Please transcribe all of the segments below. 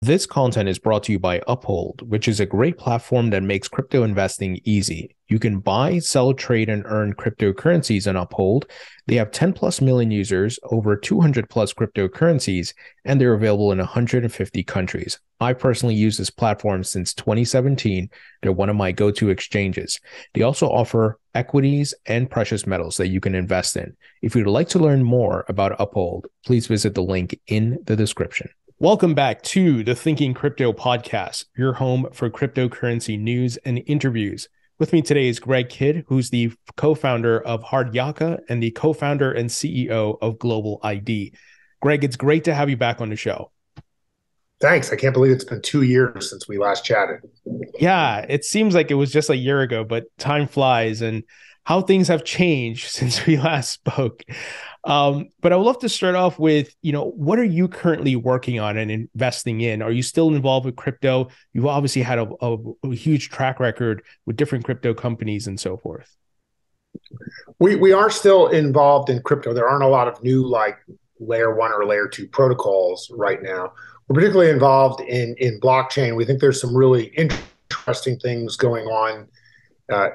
This content is brought to you by Uphold, which is a great platform that makes crypto investing easy. You can buy, sell, trade, and earn cryptocurrencies on Uphold. They have 10 plus million users, over 200 plus cryptocurrencies, and they're available in 150 countries. I personally use this platform since 2017. They're one of my go-to exchanges. They also offer equities and precious metals that you can invest in. If you'd like to learn more about Uphold, please visit the link in the description. Welcome back to the Thinking Crypto podcast, your home for cryptocurrency news and interviews. With me today is Greg Kidd, who's the co-founder of Hard Yaka and the co-founder and CEO of GlobaliD. Greg, it's great to have you back on the show. Thanks. I can't believe it's been 2 years since we last chatted. Yeah, it seems like it was just a year ago, but time flies and how things have changed since we last spoke. But I would love to start off with, what are you currently working on and investing in? Are you still involved with crypto? You've obviously had a huge track record with different crypto companies and so forth. We are still involved in crypto. There aren't a lot of new layer 1 or layer 2 protocols right now. We're particularly involved in blockchain. We think there's some really interesting things going on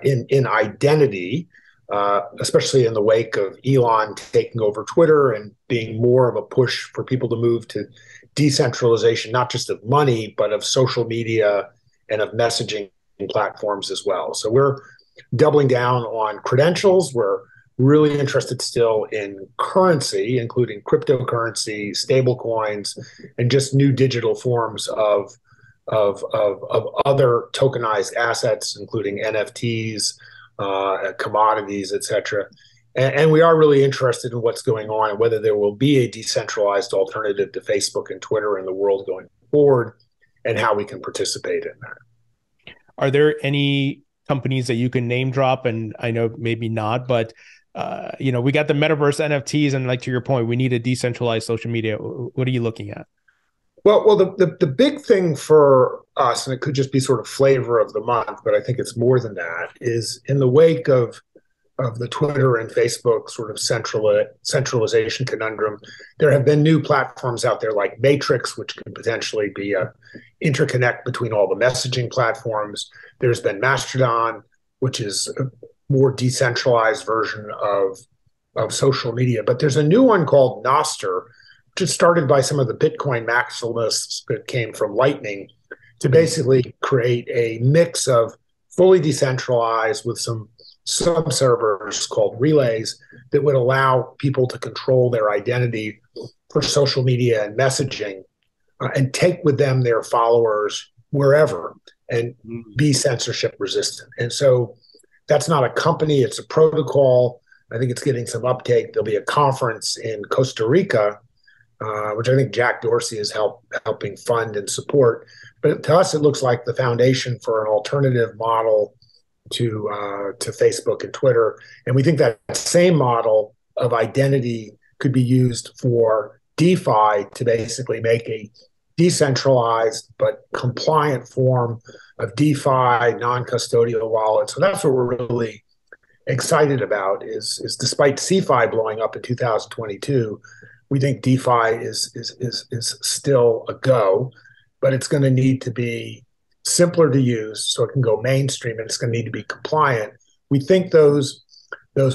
in identity. Especially in the wake of Elon taking over Twitter and being more of a push for people to move to decentralization, not just of money, but of social media and of messaging platforms as well. So we're doubling down on credentials. We're really interested still in currency, including cryptocurrency, stablecoins, and just new digital forms of other tokenized assets, including NFTs, commodities, etc. And we are really interested in what's going on and whether there will be a decentralized alternative to Facebook and Twitter in the world going forward and how we can participate in that. Are there any companies that you can name drop? And I know maybe not, but we got the Metaverse NFTs, and to your point, we need a decentralized social media. What are you looking at? Well, the big thing for us, and it could just be sort of flavor of the month, but I think it's more than that, is in the wake of the Twitter and Facebook sort of centralization conundrum, there have been new platforms out there like Matrix, which could potentially be a interconnect between all the messaging platforms. There's been Mastodon, which is a more decentralized version of social media. But there's a new one called Nostr, which is started by some of the Bitcoin maximalists that came from Lightning to basically create a mix of fully decentralized with some sub-servers called relays that would allow people to control their identity for social media and messaging and take with them their followers wherever and be censorship resistant. And so that's not a company, it's a protocol. I think it's getting some uptake. There'll be a conference in Costa Rica, which I think Jack Dorsey is helping fund and support. But to us, it looks like the foundation for an alternative model to Facebook and Twitter. And we think that same model of identity could be used for DeFi to basically make a decentralized but compliant form of DeFi, non-custodial wallet. So that's what we're really excited about is despite CeFi blowing up in 2022, we think DeFi is still a go, but it's going to need to be simpler to use so it can go mainstream, and it's going to need to be compliant. We think those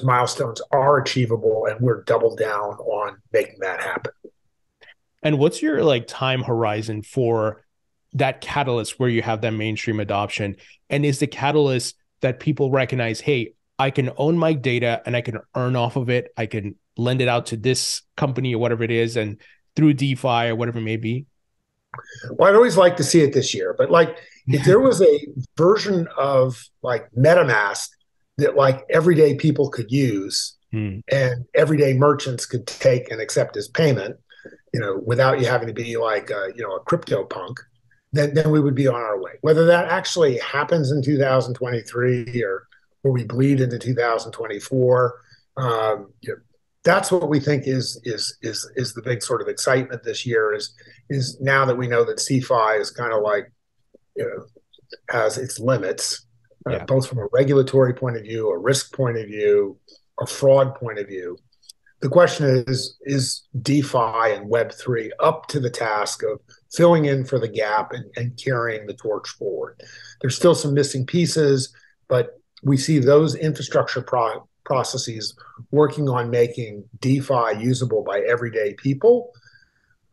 milestones are achievable, and we're doubled down on making that happen. And what's your time horizon for that catalyst where you have that mainstream adoption? And is the catalyst that people recognize, hey, I can own my data and I can earn off of it. I can lend it out to this company or whatever it is, and through DeFi or whatever it may be? Well, I'd always like to see it this year, but if there was a version of MetaMask that everyday people could use and everyday merchants could take and accept as payment, without you having to be a crypto punk, then we would be on our way. Whether that actually happens in 2023 or we bleed into 2024, that's what we think is the big sort of excitement this year is now that we know that CeFi is kind of has its limits, both from a regulatory point of view, a risk point of view, a fraud point of view. The question is DeFi and Web3 up to the task of filling in for the gap and carrying the torch forward. There's still some missing pieces, but we see those infrastructure processes working on making DeFi usable by everyday people,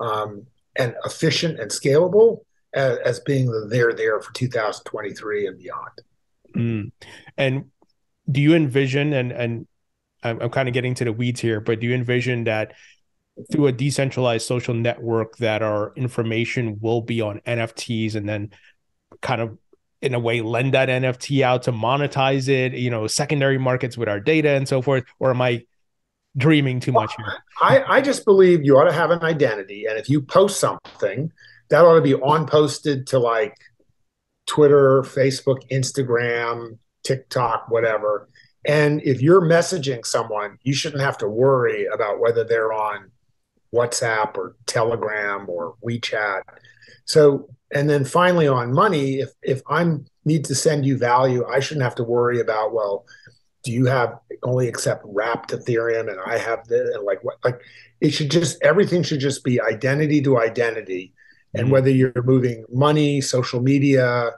and efficient and scalable as being there for 2023 and beyond. And do you envision, and I'm kind of getting to the weeds here, but do you envision that through a decentralized social network that our information will be on NFTs and then kind of in a way lend that NFT out to monetize it, secondary markets with our data and so forth? Or am I dreaming too much here? I just believe you ought to have an identity. And if you post something, that ought to be on posted to like Twitter, Facebook, Instagram, TikTok, whatever. And if you're messaging someone, you shouldn't have to worry about whether they're on WhatsApp or Telegram or WeChat. So, and then finally on money, if I need to send you value, I shouldn't have to worry about, well, do you only accept wrapped Ethereum and I have this, and everything should just be identity to identity. And whether you're moving money, social media,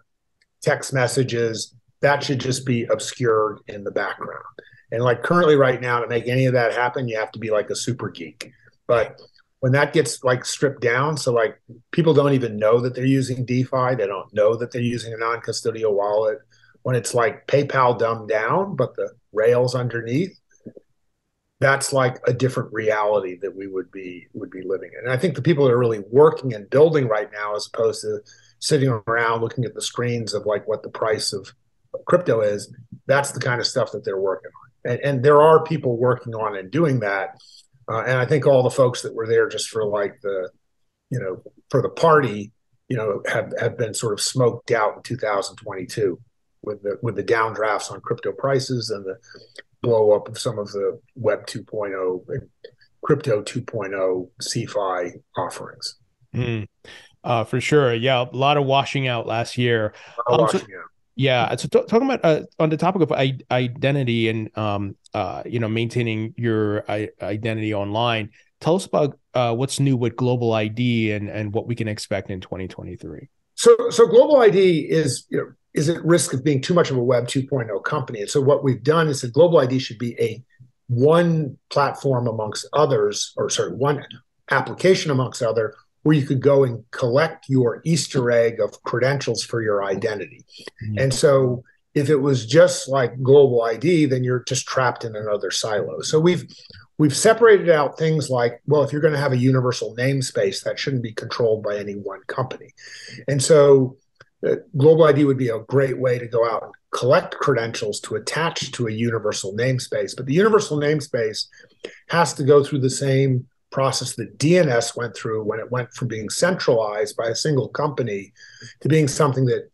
text messages, that should just be obscured in the background. And like currently right now, to make any of that happen, you have to be like a super geek. But when that gets like stripped down, so like people don't even know that they're using DeFi, they don't know that they're using a non-custodial wallet. When it's like PayPal dumbed down, but the rails underneath, that's like a different reality that we would be living in. And I think the people that are really working and building right now, as opposed to sitting around looking at the screens of like what the price of crypto is, that's the kind of stuff that they're working on. And there are people working on and doing that. And I think all the folks that were there just for like for the party, have been sort of smoked out in 2022 with the downdrafts on crypto prices and the blow up of some of the Web 2.0 and Crypto 2.0 CeFi offerings. For sure. Yeah, a lot of washing out last year. Yeah. So talking about on the topic of identity and maintaining your identity online, tell us about what's new with GlobaliD and what we can expect in 2023. So GlobaliD is at risk of being too much of a Web 2.0 company. And so what we've done is that GlobaliD should be one platform amongst others, one application amongst other, where you could go and collect your Easter egg of credentials for your identity. And so if it was just like GlobaliD, then you're just trapped in another silo. So we've separated out things like, well, if you're going to have a universal namespace, that shouldn't be controlled by any one company. And so GlobaliD would be a great way to go out and collect credentials to attach to a universal namespace. But the universal namespace has to go through the same process that DNS went through when it went from being centralized by a single company to being something that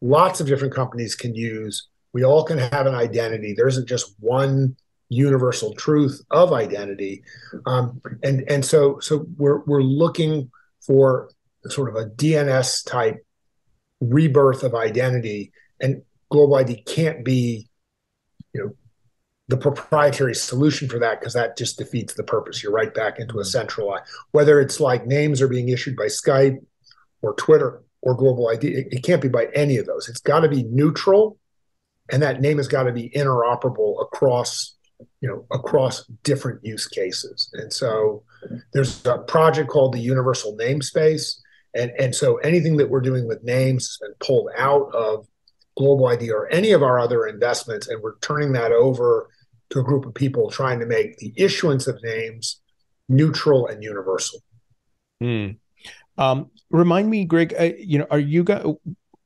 lots of different companies can use. We all can have an identity. There isn't just one universal truth of identity. And so we're looking for sort of a DNS type rebirth of identity, and GlobaliD can't be, the proprietary solution for that, because that just defeats the purpose. You're right back into a centralized, whether it's like names are being issued by Skype or Twitter or GlobaliD, it can't be by any of those. It's got to be neutral, and that name has got to be interoperable across different use cases. And so there's a project called the Universal Namespace. And so anything that we're doing with names has been pulled out of GlobaliD or any of our other investments, and we're turning that over to a group of people trying to make the issuance of names neutral and universal. Remind me, Greg, are you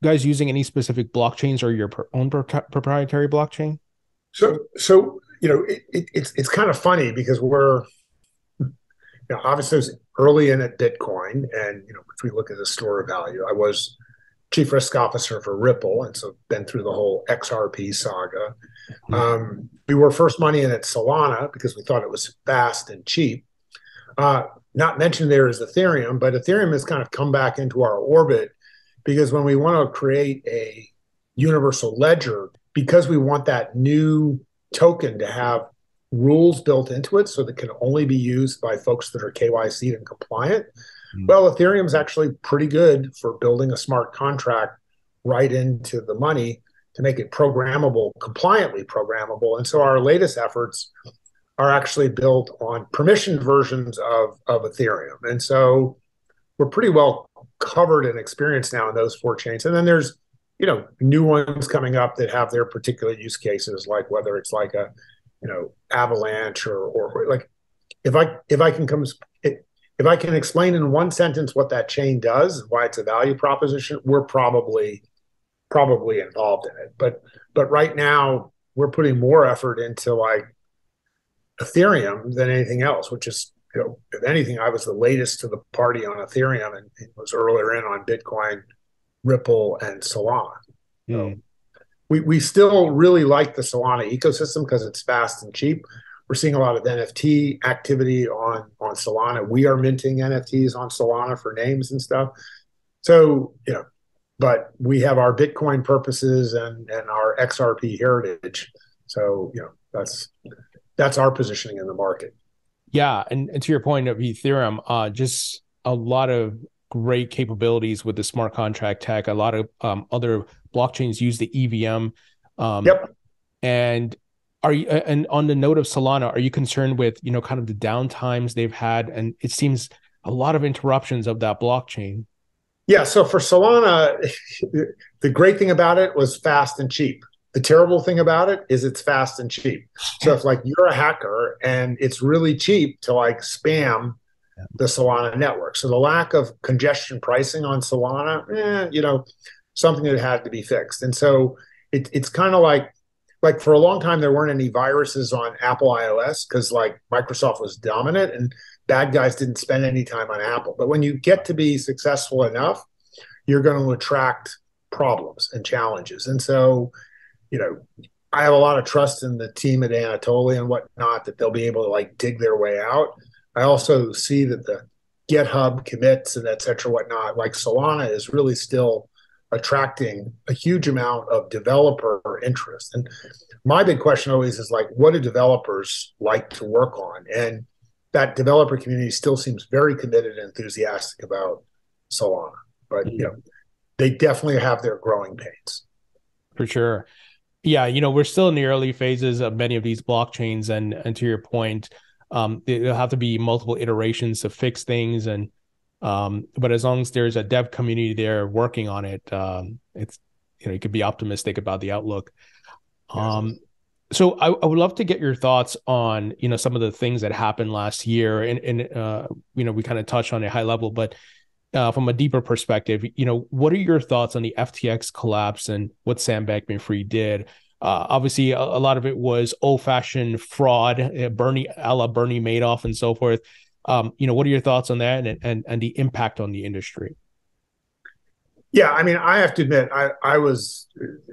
guys using any specific blockchains or your own proprietary blockchain? So it's kind of funny because we're obviously early in at Bitcoin, and if we look at the store of value, I was chief risk officer for Ripple, and so been through the whole XRP saga. We were first money in at Solana because we thought it was fast and cheap. Not mentioned there is Ethereum, but Ethereum has kind of come back into our orbit because when we want to create a universal ledger, because we want that new token to have rules built into it so that can only be used by folks that are KYC'd and compliant, Well, Ethereum's actually pretty good for building a smart contract right into the money to make it programmable, compliantly programmable. And so our latest efforts are actually built on permissioned versions of Ethereum. And so we're pretty well covered and experienced now in those four chains. And then there's, new ones coming up that have their particular use cases, like whether it's like a, Avalanche or like if I can explain in one sentence what that chain does, why it's a value proposition, we're probably involved in it. But right now we're putting more effort into like Ethereum than anything else, which is, if anything, I was the latest to the party on Ethereum and was earlier in on Bitcoin, Ripple, and Solana. So we still really like the Solana ecosystem because it's fast and cheap. We're seeing a lot of NFT activity on Solana. We are minting NFTs on Solana for names and stuff. So, but we have our Bitcoin purposes and our XRP heritage. So, that's our positioning in the market. Yeah, and to your point of Ethereum, just a lot of great capabilities with the smart contract tech. A lot of other blockchains use the EVM. Yep. And and on the note of Solana, are you concerned with kind of the downtimes they've had? And it seems a lot of interruptions of that blockchain. Yeah. So for Solana, the great thing about it was fast and cheap. The terrible thing about it is it's fast and cheap. So if like you're a hacker and it's really cheap to like spam the Solana network. So the lack of congestion pricing on Solana, something that had to be fixed. And so it's kind of like for a long time, there weren't any viruses on Apple iOS because like Microsoft was dominant and bad guys didn't spend any time on Apple. But when you get to be successful enough, you're going to attract problems and challenges. And so, I have a lot of trust in the team at Anatoly and whatnot that they'll be able to like dig their way out. I also see that the GitHub commits and et cetera, whatnot, like Solana is really still attracting a huge amount of developer interest. And my big question always is like, what do developers like to work on? And that developer community still seems very committed and enthusiastic about Solana. But, they definitely have their growing pains. For sure. Yeah, we're still in the early phases of many of these blockchains, and to your point, there'll have to be multiple iterations to fix things, and but as long as there's a dev community there working on it, it's you could be optimistic about the outlook. So I would love to get your thoughts on some of the things that happened last year, and we kind of touched on a high level, but from a deeper perspective, what are your thoughts on the FTX collapse and what Sam Bankman-Fried did? Obviously, a lot of it was old-fashioned fraud, Bernie Madoff, and so forth. What are your thoughts on that and the impact on the industry? Yeah, I mean, I have to admit, I was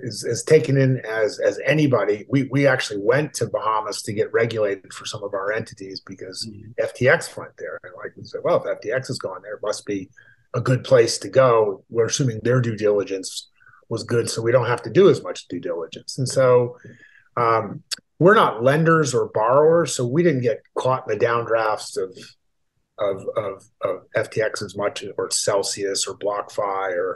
as taken in as anybody. We actually went to Bahamas to get regulated for some of our entities because FTX went there, and like we said, well, if FTX has gone there, it must be a good place to go. We're assuming their due diligence was good, so we don't have to do as much due diligence. And so we're not lenders or borrowers, so we didn't get caught in the downdrafts of FTX as much, or Celsius or BlockFi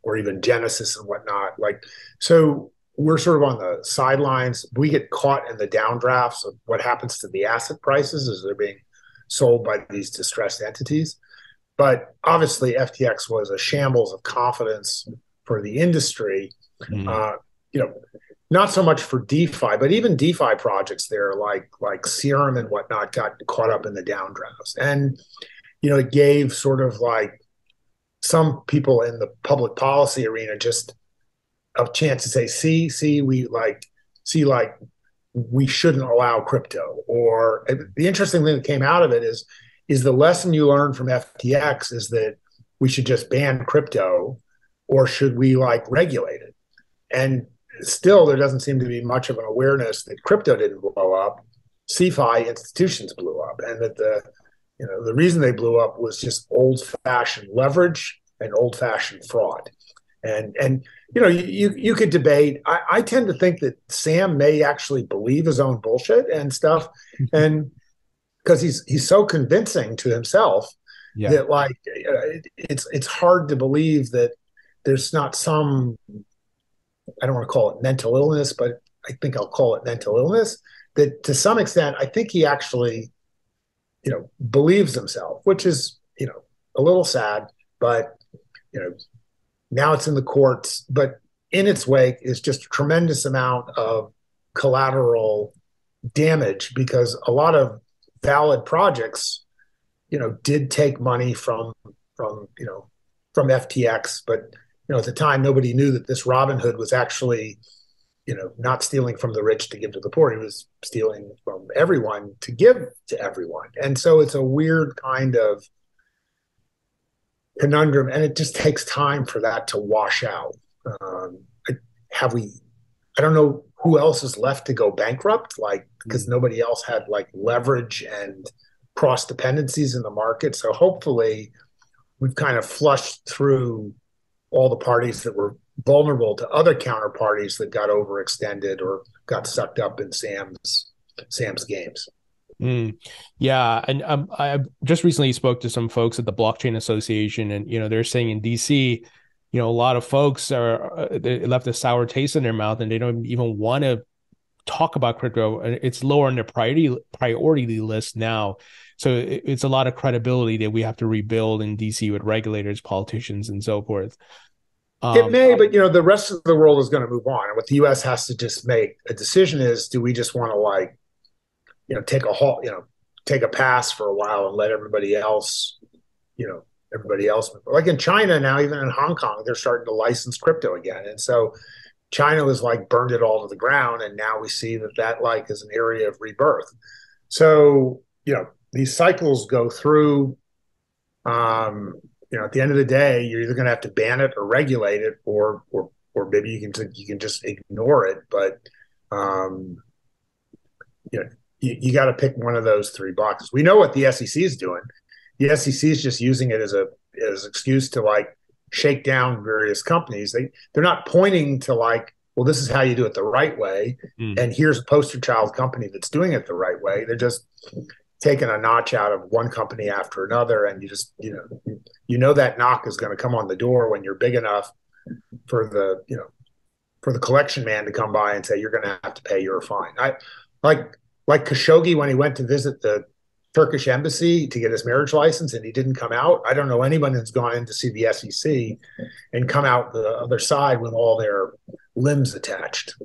or even Genesis and whatnot. Like, so we're sort of on the sidelines. We get caught in the downdrafts of what happens to the asset prices as they're being sold by these distressed entities. But obviously, FTX was a shambles of confidence for the industry. Not so much for DeFi, but even DeFi projects there, like Serum and whatnot, got caught up in the downdrafts. And it gave sort of like some people in the public policy arena just a chance to say, we shouldn't allow crypto. Or the interesting thing that came out of it is the lesson you learn from FTX is that we should just ban crypto, or should we like regulate it? And still, there doesn't seem to be much of an awareness that crypto didn't blow up. CeFi institutions blew up, and that the reason they blew up was just old-fashioned leverage and old-fashioned fraud. And you could debate. I tend to think that Sam may actually believe his own bullshit and stuff. And because he's so convincing to himself that like it's hard to believe that there's not some, I don't want to call it mental illness, but I think I'll call it mental illness, that to some extent I think he actually, believes himself, which is, a little sad, but now it's in the courts, but in its wake is just a tremendous amount of collateral damage, because a lot of valid projects, did take money from FTX, but at the time nobody knew that this Robinhood was actually, not stealing from the rich to give to the poor. He was stealing from everyone to give to everyone, and so it's a weird kind of conundrum, and it just takes time for that to wash out. I don't know who else is left to go bankrupt, like, because nobody else had like leverage and cross dependencies in the market. So hopefully we've kind of flushed through all the parties that were vulnerable to other counterparties that got overextended or got sucked up in Sam's games. Yeah, and I just recently spoke to some folks at the Blockchain Association, and they're saying in DC, a lot of folks they left a sour taste in their mouth, and they don't even want to talk about crypto. It's lower on their priority list now, so it's a lot of credibility that we have to rebuild in DC with regulators, politicians, and so forth. It may, but the rest of the world is going to move on, and what the U.S. has to just make a decision is: do we just want to like, take a halt, take a pass for a while and let everybody else, like in China now, even in Hong Kong, they're starting to license crypto again. And so China was like burned it all to the ground. And now we see that like is an area of rebirth. So, these cycles go through, at the end of the day, you're either going to have to ban it or regulate it, or maybe you can just ignore it. But, you got to pick one of those three boxes. We know what the SEC is doing. The SEC is just using it as an excuse to like shake down various companies. They're not pointing to like, well, this is how you do it the right way, and here's a poster child company that's doing it the right way. They're just taking a notch out of one company after another, and you just that knock is going to come on the door when you're big enough for the collection man to come by and say you're going to have to pay your fine. Like Khashoggi, when he went to visit the Turkish embassy to get his marriage license and he didn't come out. I don't know anyone who's gone in to see the SEC and come out the other side with all their limbs attached.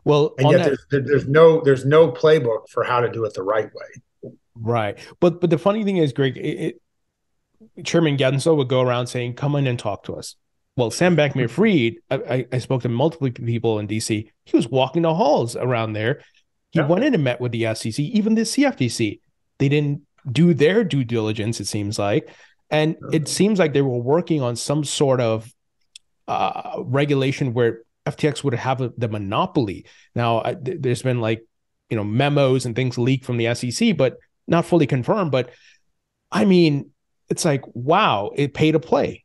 Well, and yet there's no playbook for how to do it the right way. Right. But the funny thing is, Greg, Chairman Gensler would go around saying, come in and talk to us. Well, Sam Bankman-Fried, I spoke to multiple people in DC. He was walking the halls around there. He went in and met with the SEC, even the CFTC. They didn't do their due diligence, it seems like. And it seems like they were working on some sort of regulation where FTX would have the monopoly. Now, there's been memos and things leaked from the SEC, but not fully confirmed. But I mean, it's like, wow, it paid to play.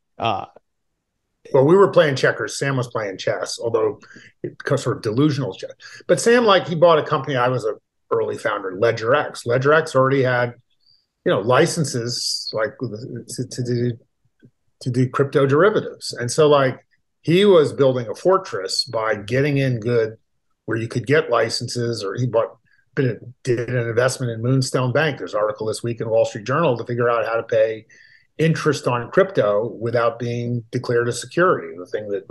Well, we were playing checkers. Sam was playing chess, although it's sort of delusional chess. But Sam, he bought a company. I was an early founder, LedgerX. LedgerX already had, licenses to do crypto derivatives. And so he was building a fortress by getting in good where you could get licenses, or he did an investment in Moonstone Bank. There's an article this week in Wall Street Journal to figure out how to pay interest on crypto without being declared a security, the thing that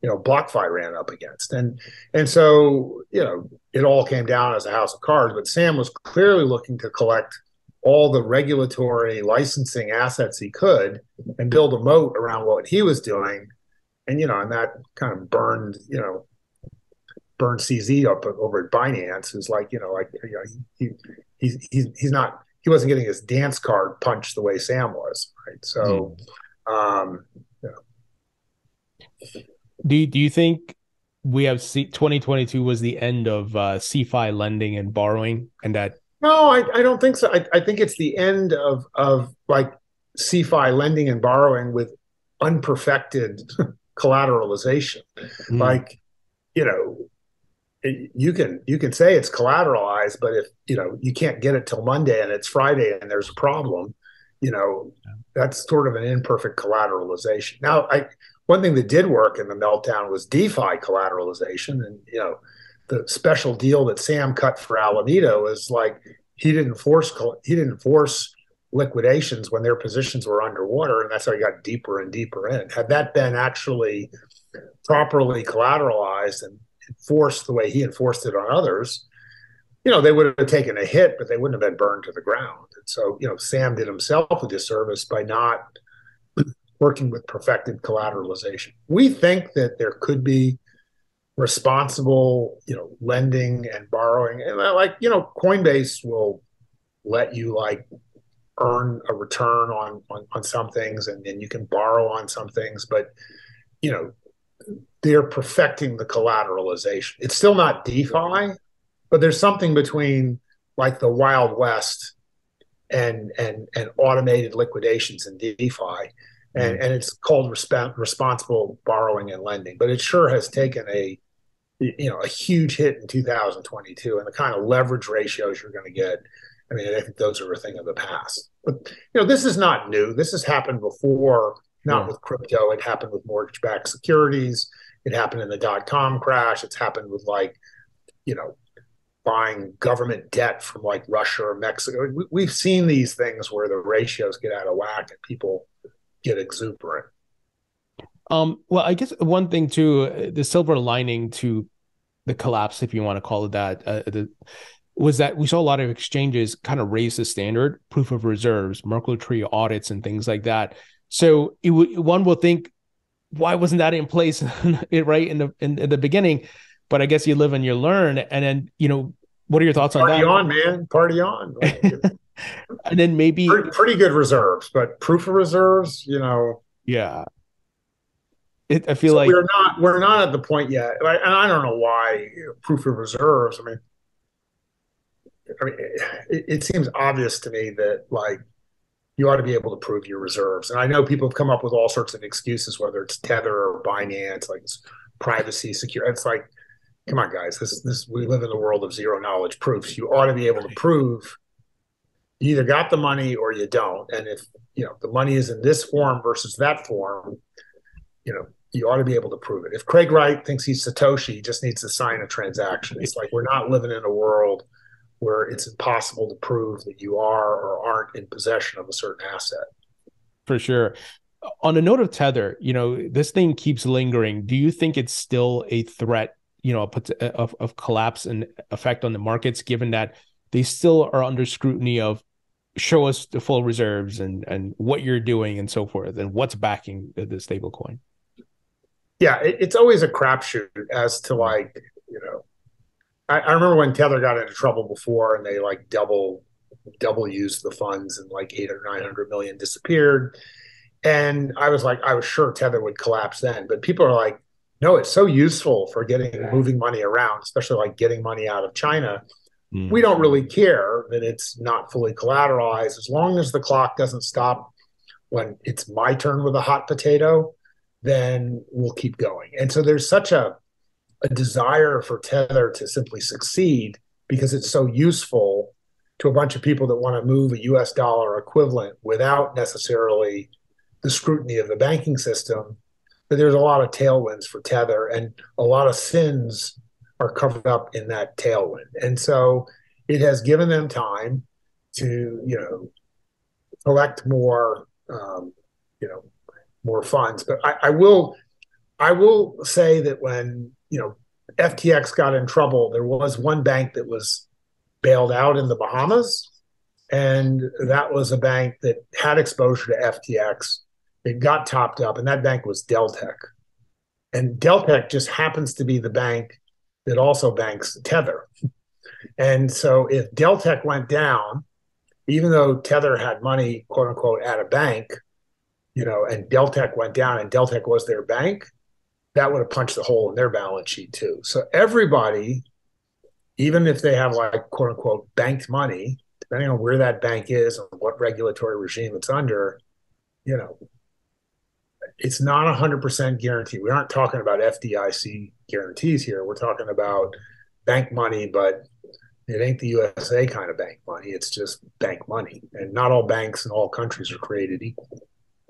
BlockFi ran up against. And so, it all came down as a house of cards, but Sam was clearly looking to collect all the regulatory licensing assets he could and build a moat around what he was doing. And, and that kind of burned CZ up over at Binance. Is he wasn't getting his dance card punched the way Sam was, right? So, Do you think we have 2022 was the end of CFI lending and borrowing, and that? No, I don't think so. I think it's the end of CFI lending and borrowing with unperfected collateralization. you can say it's collateralized, but if you can't get it till Monday and it's Friday and there's a problem, that's sort of an imperfect collateralization. Now, one thing that did work in the meltdown was DeFi collateralization, and the special deal that Sam cut for Alameda was like he didn't force liquidations when their positions were underwater, and that's how he got deeper and deeper in. Had that been actually properly collateralized and enforced the way he enforced it on others, they would have taken a hit, but they wouldn't have been burned to the ground. And so, Sam did himself a disservice by not working with perfected collateralization. We think that there could be responsible, lending and borrowing, and Coinbase will let you earn a return on some things, and then you can borrow on some things, but they're perfecting the collateralization. It's still not DeFi, but there's something between the Wild West and automated liquidations in DeFi, and it's called responsible borrowing and lending. But it sure has taken a huge hit in 2022, and the kind of leverage ratios you're going to get. I mean, I think those are a thing of the past. But this is not new. This has happened before, not with crypto. It happened with mortgage-backed securities. It happened in the dot-com crash. It's happened with buying government debt from Russia or Mexico. We've seen these things where the ratios get out of whack and people get exuberant. Well, I guess one thing too, the silver lining to the collapse, if you want to call it that, was that we saw a lot of exchanges kind of raise the standard, proof of reserves, Merkle tree audits, and things like that. So one will think, why wasn't that in place right in the beginning? But I guess you live and you learn. And then, what are your thoughts on that? Party on, man. Party on. And then maybe pretty good reserves, but proof of reserves, yeah. I feel like we're not at the point yet, and I don't know why proof of reserves. I mean, it seems obvious to me that you ought to be able to prove your reserves. And I know people have come up with all sorts of excuses, whether it's Tether or Binance, it's privacy, secure. It's come on, guys, this we live in the world of zero knowledge proofs. You ought to be able to prove you either got the money or you don't. And if the money is in this form versus that form, you ought to be able to prove it. If Craig Wright thinks he's Satoshi, he just needs to sign a transaction. It's we're not living in a world where it's impossible to prove that you are or aren't in possession of a certain asset. For sure. On the note of Tether, this thing keeps lingering. Do you think it's still a threat, of collapse and effect on the markets, given that they still are under scrutiny of show us the full reserves and what you're doing and so forth, and what's backing the stable coin? Yeah, it's always a crapshoot as to I remember when Tether got into trouble before, and they double used the funds, and 800 or 900 million disappeared. And I was sure Tether would collapse then, but people are no, it's so useful for moving money around, especially getting money out of China. We don't really care that it's not fully collateralized, as long as the clock doesn't stop when it's my turn with a hot potato, then we'll keep going. And so there's such a desire for Tether to simply succeed because it's so useful to a bunch of people that want to move a US dollar equivalent without necessarily the scrutiny of the banking system. But there's a lot of tailwinds for Tether, and a lot of sins are covered up in that tailwind. And so it has given them time to, collect more, more funds. But I will say that when, FTX got in trouble, there was one bank that was bailed out in the Bahamas, and that was a bank that had exposure to FTX. It got topped up, and that bank was Deltec. And Deltec just happens to be the bank that also banks Tether. And so if Deltec went down, even though Tether had money, quote unquote, at a bank, and Deltec went down and Deltec was their bank, that would have punched a hole in their balance sheet too. So everybody, even if they have quote unquote banked money, depending on where that bank is and what regulatory regime it's under, it's not 100% guaranteed. We aren't talking about FDIC guarantees here. We're talking about, bank money, but it ain't the USA kind of bank money. It's just bank money. And not all banks in all countries are created equal.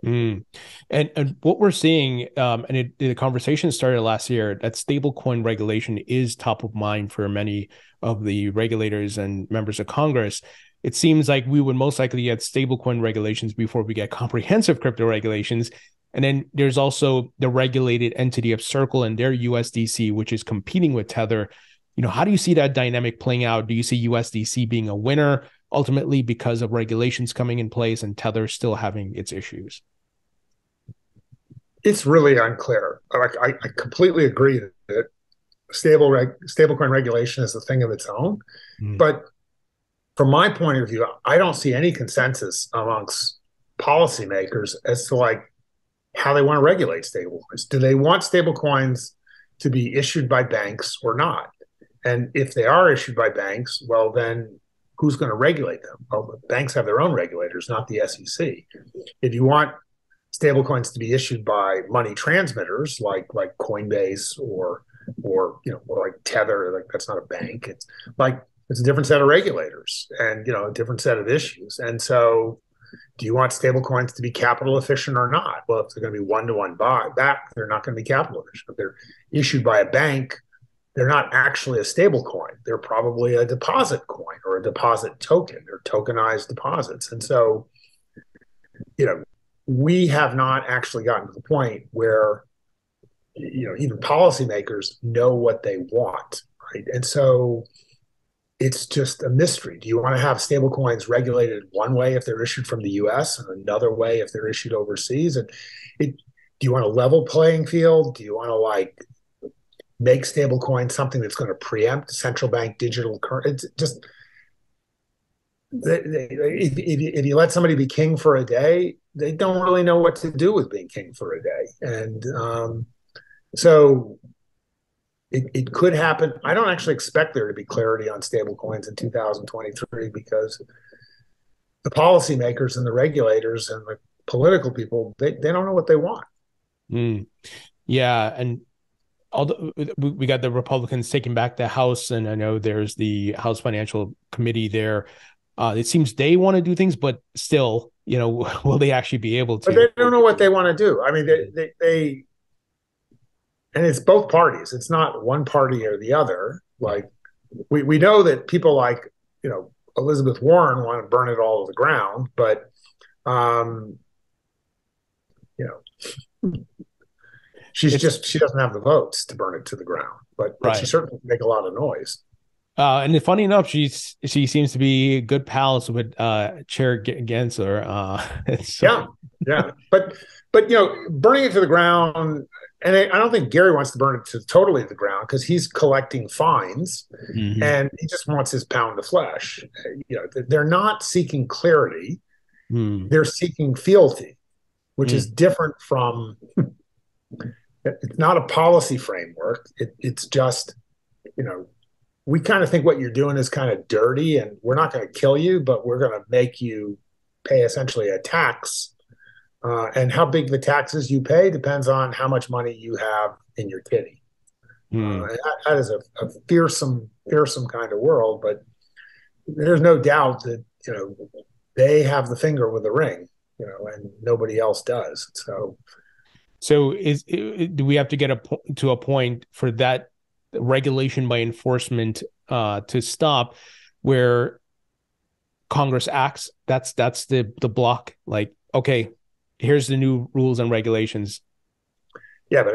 Mm. And what we're seeing, the conversation started last year, that stablecoin regulation is top of mind for many of the regulators and members of Congress. It seems like we would most likely get stablecoin regulations before we get comprehensive crypto regulations. And then there's also the regulated entity of Circle and their USDC, which is competing with Tether. How do you see that dynamic playing out? Do you see USDC being a winner ultimately because of regulations coming in place and Tether still having its issues? It's really unclear. I completely agree that stablecoin regulation is a thing of its own. But from my point of view, I don't see any consensus amongst policymakers as to how they want to regulate stablecoins. Do they want stablecoins to be issued by banks or not? And if they are issued by banks, well, then who's going to regulate them? Well, the banks have their own regulators, not the SEC. If you want stablecoins to be issued by money transmitters like Coinbase or like Tether, that's not a bank. It's a different set of regulators and a different set of issues. And so, do you want stablecoins to be capital efficient or not? Well, if they're going to be one-to-one back, they're not going to be capital efficient. If they're issued by a bank, they're not actually a stable coin. They're probably a deposit coin or a deposit token. They're tokenized deposits. And so, we have not actually gotten to the point where, even policymakers know what they want, right? And so it's just a mystery. Do you want to have stable coins regulated one way if they're issued from the US and another way if they're issued overseas? And do you want a level playing field? Do you want to make stable coins something that's going to preempt central bank digital currency? It's just, if you let somebody be king for a day, they don't really know what to do with being king for a day. And so it could happen. I don't actually expect there to be clarity on stablecoins in 2023 because the policymakers and the regulators and the political people, they don't know what they want. Yeah. And although we got the Republicans taking back the House, and I know there's the House Financial Committee there. It seems they want to do things, but still, will they actually be able to? But they don't know what they want to do. I mean, they and it's both parties. It's not one party or the other. We know that people like, Elizabeth Warren want to burn it all to the ground, but, she doesn't have the votes to burn it to the ground, but she certainly can make a lot of noise. And funny enough, she seems to be good pals with Chair Gensler. Yeah. But burning it to the ground, and I don't think Gary wants to burn it totally to the ground because he's collecting fines and he just wants his pound of flesh. They're not seeking clarity; they're seeking fealty, which is different from. It's not a policy framework. It's just, we kind of think what you're doing is kind of dirty, and we're not going to kill you, but we're going to make you pay essentially a tax. And how big the taxes you pay depends on how much money you have in your kitty. That is a fearsome kind of world, but there's no doubt that, they have the finger with the ring, and nobody else does. So do we have to get to a point for that regulation by enforcement to stop where Congress acts? That's the block. Okay, here's the new rules and regulations. Yeah, but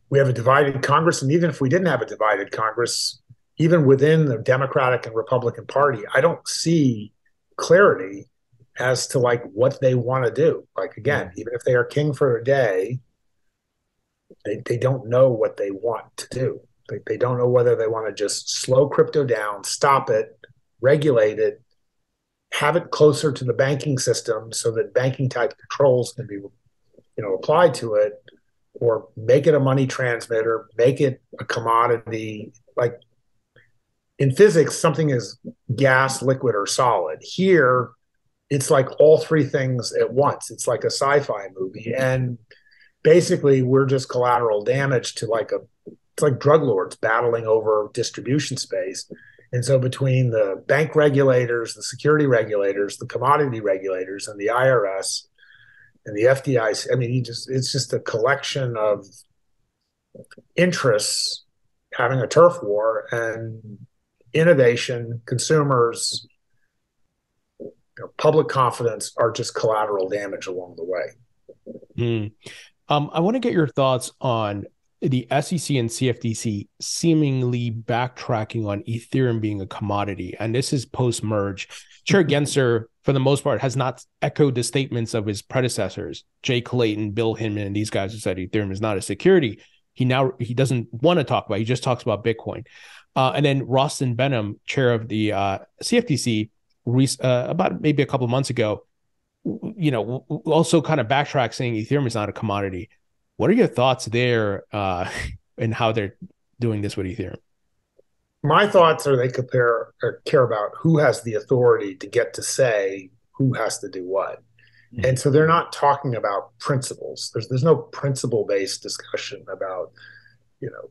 we have a divided Congress, and even if we didn't have a divided Congress, even within the Democratic and Republican Party, I don't see clarity as to what they want to do. Again, even if they are king for a day, they don't know what they want to do. They don't know whether they want to just slow crypto down, stop it, regulate it, have it closer to the banking system so that banking type controls can be, applied to it, or make it a money transmitter, make it a commodity. In physics, something is gas, liquid, or solid. Here, it's all three things at once. It's like a sci-fi movie. And basically, we're just collateral damage to it's like drug lords battling over distribution space. And so between the bank regulators, the security regulators, the commodity regulators, and the IRS and the FDIC, I mean, it's just a collection of interests having a turf war, and innovation, consumers, public confidence are just collateral damage along the way. I want to get your thoughts on the SEC and CFTC seemingly backtracking on Ethereum being a commodity. And this is post-merge. Chair Gensler, for the most part, has not echoed the statements of his predecessors, Jay Clayton, Bill Hinman, and these guys who said Ethereum is not a security. He doesn't want to talk about it. He just talks about Bitcoin. And then Rostin Benham, chair of the CFTC, about maybe a couple of months ago, also kind of backtrack saying Ethereum is not a commodity. What are your thoughts there and how they're doing this with Ethereum? My thoughts are they care about who has the authority to get to say who has to do what. Mm-hmm. And so they're not talking about principles. There's no principle-based discussion about,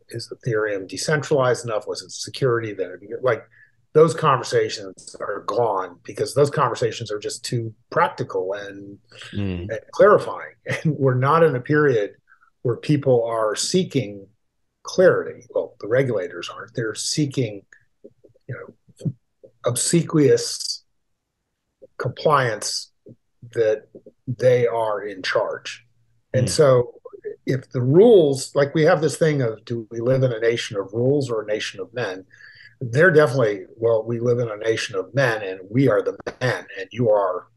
is Ethereum decentralized enough? Was it security? Like, those conversations are gone because those conversations are just too practical and clarifying. And we're not in a period where people are seeking clarity. Well, the regulators aren't. They're seeking, obsequious compliance that they are in charge. And so if the rules, like we have this thing of, do we live in a nation of rules or a nation of men? They're definitely, well, we live in a nation of men and we are the men, and you are,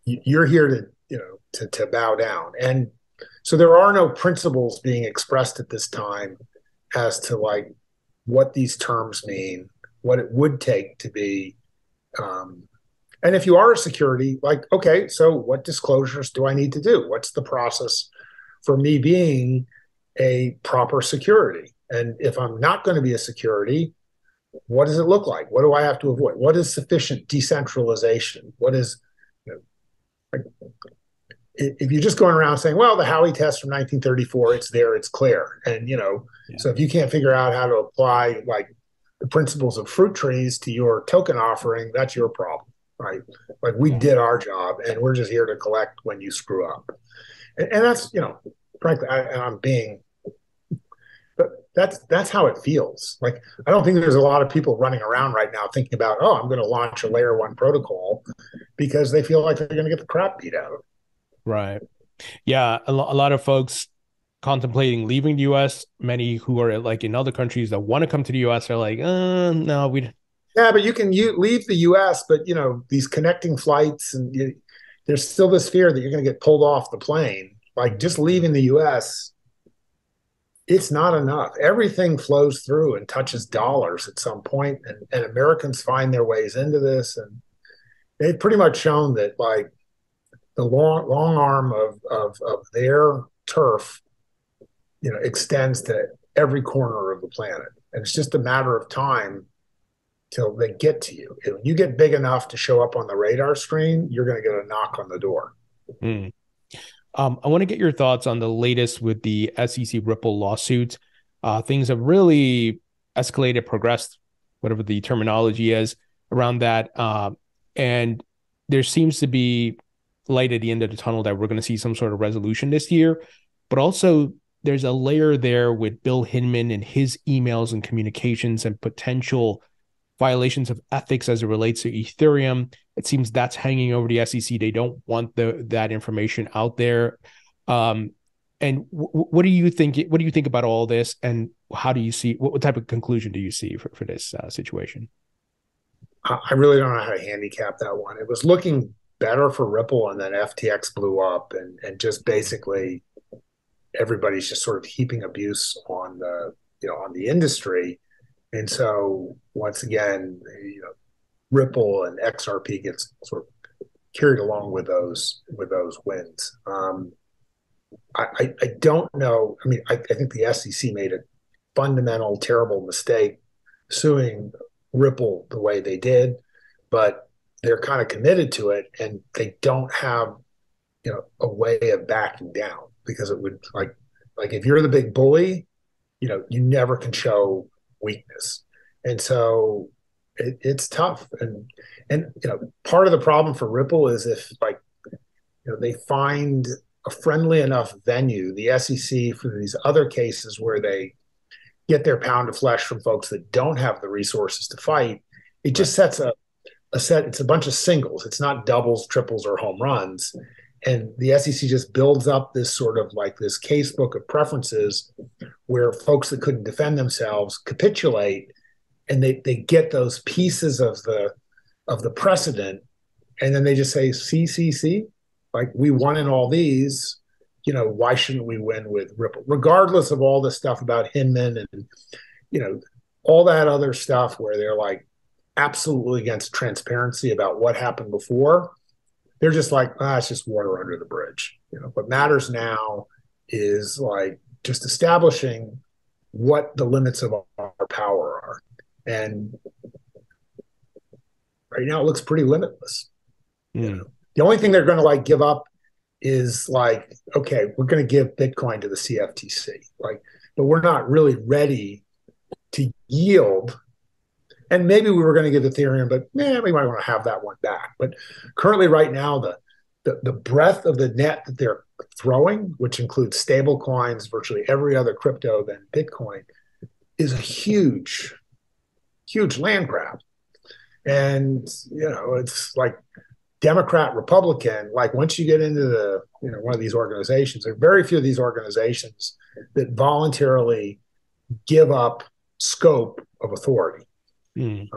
you're here to bow down. And so there are no principles being expressed at this time as to like what these terms mean, what it would take to be. And if you are a security, like, okay, so what disclosures do I need to do? What's the process for me being a proper security? And if I'm not going to be a security, what does it look like? What do I have to avoid? What is sufficient decentralization? What is, if you're just going around saying, well, the Howey test from 1934, it's there, it's clear. And, so if you can't figure out how to apply like the principles of fruit trees to your token offering, that's your problem, right? Like, we did our job and we're just here to collect when you screw up. And that's, frankly, I'm being, but that's how it feels. Like, I don't think there's a lot of people running around right now thinking about, oh, I'm going to launch a layer 1 protocol, because they feel like they're going to get the crap beat out of them. Right. Yeah. A lot of folks contemplating leaving the US. Many who are like in other countries that want to come to the US are like, no, we. Yeah, but you leave the US, but these connecting flights, and there's still this fear that you're going to get pulled off the plane. Like, just leaving the US, it's not enough. Everything flows through and touches dollars at some point, and Americans find their ways into this, and they've pretty much shown that like the long arm of their turf, extends to every corner of the planet, and it's just a matter of time till they get to you. If you get big enough to show up on the radar screen, you're going to get a knock on the door. I want to get your thoughts on the latest with the SEC Ripple lawsuit. Things have really escalated, progressed, whatever the terminology is around that. And there seems to be light at the end of the tunnel that we're going to see some sort of resolution this year. But also there's a layer there with Bill Hinman and his emails and communications and potential violations of ethics as it relates to Ethereum. It seems that's hanging over the SEC. They don't want that information out there. And what do you think? What do you think about all this? And how do you see? What type of conclusion do you see for this situation? I really don't know how to handicap that one. It was looking better for Ripple, and then FTX blew up, and just basically everybody's just sort of heaping abuse on the industry. And so once again, Ripple and XRP gets sort of carried along with those wins. I don't know. I mean, I think the SEC made a fundamental, terrible mistake suing Ripple the way they did, but they're kind of committed to it, and they don't have a way of backing down, because it would like if you're the big bully, you never can show weakness. And so it's tough. And part of the problem for Ripple is if like they find a friendly enough venue, the SEC, for these other cases where they get their pound of flesh from folks that don't have the resources to fight, it just sets a set. It's a bunch of singles. It's not doubles, triples, or home runs. And the SEC just builds up this sort of like this casebook of preferences where folks that couldn't defend themselves capitulate, and they get those pieces of the precedent, and then they just say, see, like we won in all these, why shouldn't we win with Ripple? Regardless of all this stuff about Hinman and, all that other stuff where they're like absolutely against transparency about what happened before. They're just like, it's just water under the bridge. What matters now is like just establishing what the limits of our power are. And right now it looks pretty limitless. The only thing they're going to like give up is like, okay, we're going to give Bitcoin to the CFTC, like, but we're not really ready to yield. And maybe we were going to give Ethereum, but we might want to have that one back. But currently, right now, the breadth of the net that they're throwing, which includes stable coins, virtually every other crypto than Bitcoin, is a huge, huge land grab. And it's like Democrat, Republican. Like once you get into one of these organizations, there are very few of these organizations that voluntarily give up scope of authority. And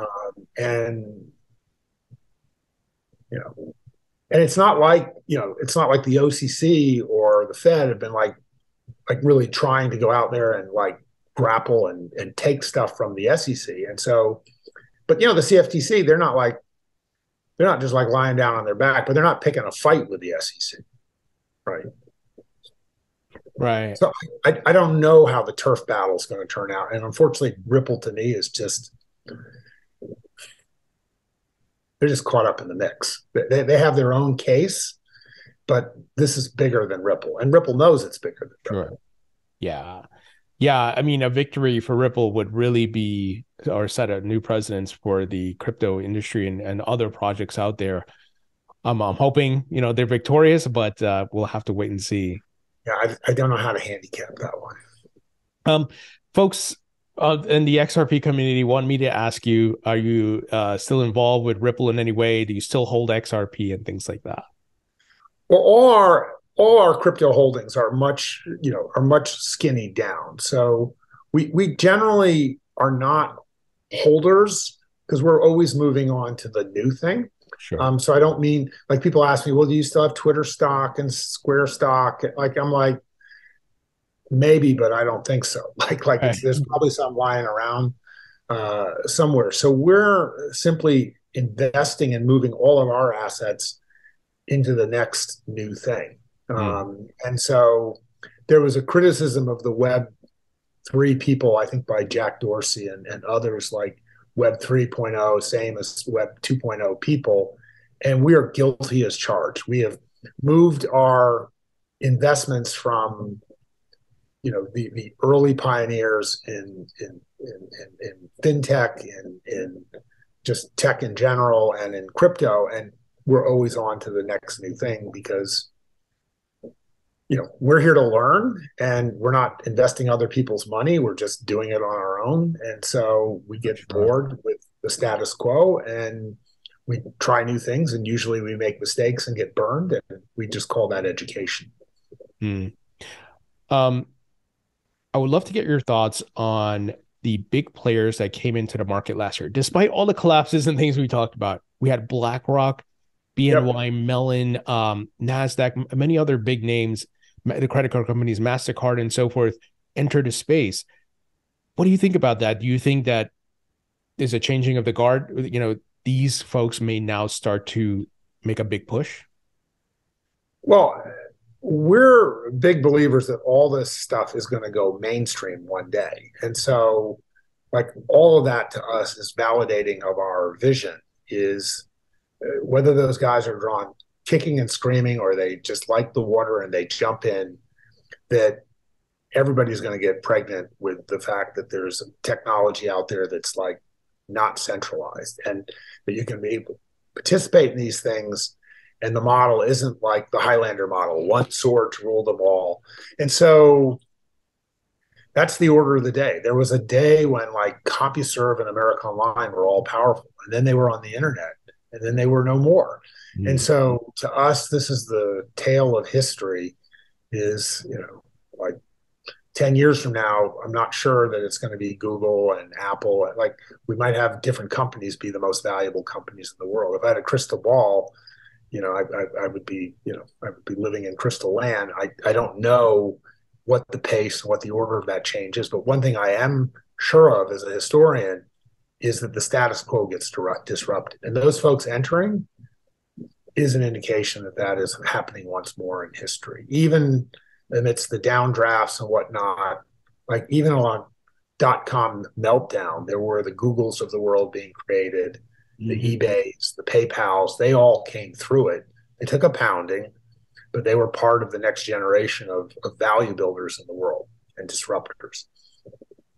it's not like the OCC or the Fed have been like really trying to go out there and like grapple and take stuff from the SEC. And so, but the CFTC, they're not just like lying down on their back, but they're not picking a fight with the SEC, right? Right. So I don't know how the turf battle is going to turn out, and unfortunately, Ripple to me is just. They're just caught up in the mix. They have their own case, but this is bigger than Ripple, and Ripple knows it's bigger than Ripple. Sure. Yeah. I mean, a victory for Ripple would really be, or set a new precedence for the crypto industry and other projects out there. I'm hoping they're victorious, but we'll have to wait and see. Yeah, I don't know how to handicap that one. Folks in the XRP community want me to ask you, are you still involved with Ripple in any way? Do you still hold XRP and things like that? Well, all our crypto holdings are much skinny down. So we generally are not holders because we're always moving on to the new thing. Sure. So I don't mean, like, people ask me, well, do you still have Twitter stock and Square stock? Like, I'm like, maybe, but I don't think so. Like there's probably some lying around somewhere. So we're simply investing and moving all of our assets into the next new thing. And so there was a criticism of the Web3 people, I think by Jack Dorsey and others, like Web 3.0, same as Web 2.0 people. And we are guilty as charged. We have moved our investments from the early pioneers in fintech, in just tech in general, and in crypto, and we're always on to the next new thing because we're here to learn, and we're not investing other people's money. We're just doing it on our own, and so we get bored with the status quo, and we try new things, and usually we make mistakes and get burned, and we just call that education. I would love to get your thoughts on the big players that came into the market last year. Despite all the collapses and things we talked about, we had BlackRock, BNY Mellon, NASDAQ, many other big names, the credit card companies, MasterCard, and so forth, enter the space. What do you think about that? Do you think that there's a changing of the guard? These folks may now start to make a big push? Well, we're big believers that all this stuff is going to go mainstream one day. And so, like, all of that to us is validating of our vision, is whether those guys are drawn kicking and screaming or they just like the water and they jump in, that everybody's going to get pregnant with the fact that there's technology out there that's like not centralized, and that you can be able to participate in these things. And the model isn't like the Highlander model, one sword to rule them all. And so that's the order of the day. There was a day when like CompuServe and America Online were all powerful, and then they were on the internet, and then they were no more. Mm. And so to us, this is the tale of history. Is, you know, like 10 years from now, I'm not sure that it's going to be Google and Apple. Like, we might have different companies be the most valuable companies in the world. If I had a crystal ball, you know, I would be, you know, I would be living in crystal land. I don't know what the pace, what the order of that change is. But one thing I am sure of as a historian is that the status quo gets disrupted. And those folks entering is an indication that that is happening once more in history. Even amidst the downdrafts and whatnot, like even on .com meltdown, there were the Googles of the world being created, the eBays, the PayPals, they all came through it. They took a pounding, but they were part of the next generation of value builders in the world and disruptors.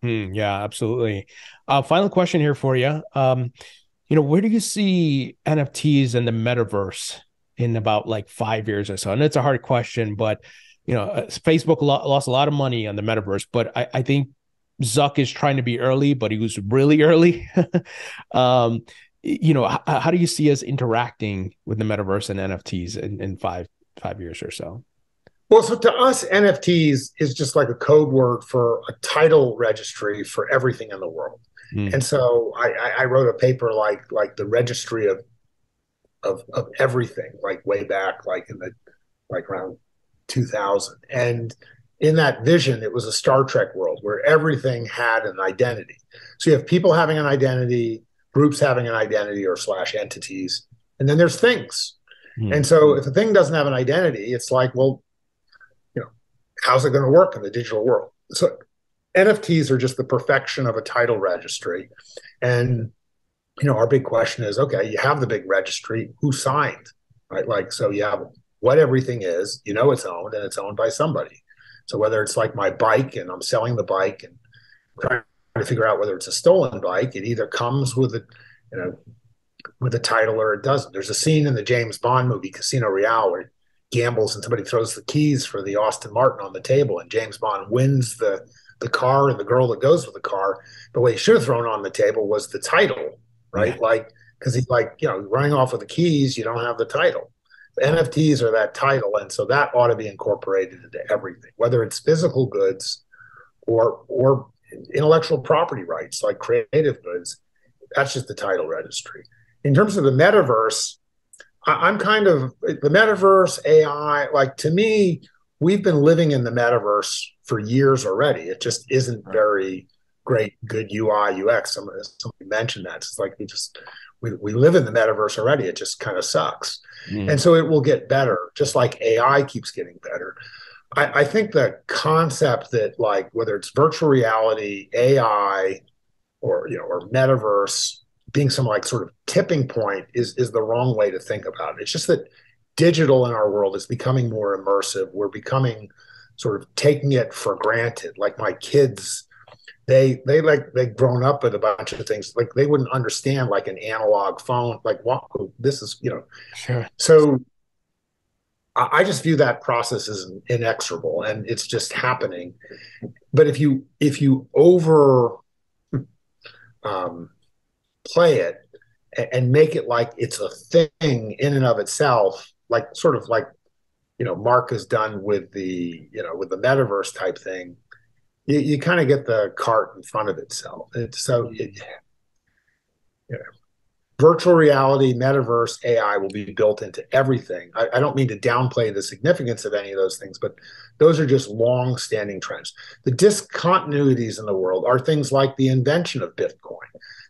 Yeah, absolutely. Final question here for you. You know, where do you see NFTs and the metaverse in about like 5 years or so? And it's a hard question, but, you know, Facebook lost a lot of money on the metaverse, but I think Zuck is trying to be early, but he was really early. You know, how do you see us interacting with the metaverse and NFTs in five years or so? Well, so to us, NFTs is just like a code word for a title registry for everything in the world. And so I wrote a paper like the registry of everything, like way back, like in the like around 2000. And in that vision, it was a Star Trek world where everything had an identity. So you have people having an identity, groups having an identity or / entities, and then there's things. And so if a thing doesn't have an identity, it's like, well, you know, how's it going to work in the digital world? So NFTs are just the perfection of a title registry. And, you know, our big question is, okay, you have the big registry, who signed, right? Like, so you have what everything is, you know, it's owned, and it's owned by somebody. So whether it's like my bike and I'm selling the bike and trying to figure out whether it's a stolen bike, it either comes with a, you know, with a title or it doesn't. There's a scene in the James Bond movie Casino Royale where he gambles and somebody throws the keys for the Aston Martin on the table, and James Bond wins the car and the girl that goes with the car. But what he should have thrown on the table was the title, right? Yeah. Like, because he's like, you know, running off with the keys, you don't have the title. The NFTs are that title, and so that ought to be incorporated into everything, whether it's physical goods or intellectual property rights like creative goods. That's just the title registry. In terms of the metaverse, I'm kind of the metaverse, AI, like to me, we've been living in the metaverse for years already. It just isn't very great, good UI, UX. Somebody mentioned that. It's like we live in the metaverse already. It just kind of sucks. And so it will get better, just like AI keeps getting better. I think the concept that like whether it's virtual reality, AI, or you know, or metaverse being some like sort of tipping point is the wrong way to think about it. It's just that digital in our world is becoming more immersive. We're becoming sort of taking it for granted. Like my kids, they've grown up with a bunch of things. Like they wouldn't understand like an analog phone. Like what this is, you know. Sure. So I just view that process as inexorable, and it's just happening. But if you over play it and make it like it's a thing in and of itself, like sort of like, you know, Mark has done with the, you know, with the metaverse type thing, you kind of get the cart in front of itself. You know, virtual reality, metaverse, AI will be built into everything. I don't mean to downplay the significance of any of those things, but those are just long-standing trends. The discontinuities in the world are things like the invention of Bitcoin,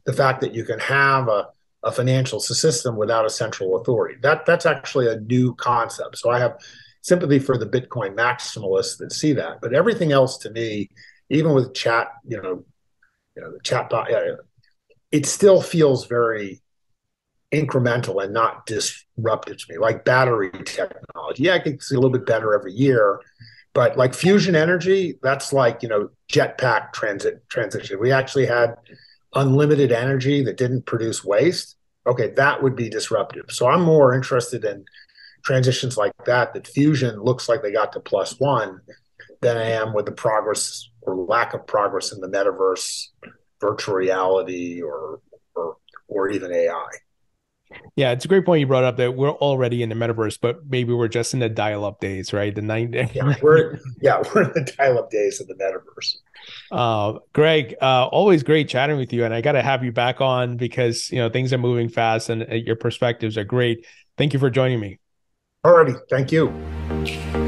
the fact that you can have a financial system without a central authority. That's actually a new concept. So I have sympathy for the Bitcoin maximalists that see that. But everything else to me, even with chat, the chatbot, it still feels very incremental and not disruptive to me, like battery technology. Yeah, I can see a little bit better every year, But like fusion energy, that's like, jetpack transition. We actually had unlimited energy that didn't produce waste. Okay, that would be disruptive. So I'm more interested in transitions like that fusion looks like they got to +1 than I am with the progress or lack of progress in the metaverse, virtual reality, or even AI. Yeah, it's a great point you brought up that we're already in the metaverse, but maybe we're just in the dial-up days, right? The nine. We're in the dial-up days of the metaverse. Greg, always great chatting with you, and I got to have you back on because things are moving fast and your perspectives are great. Thank you for joining me. Alrighty, thank you.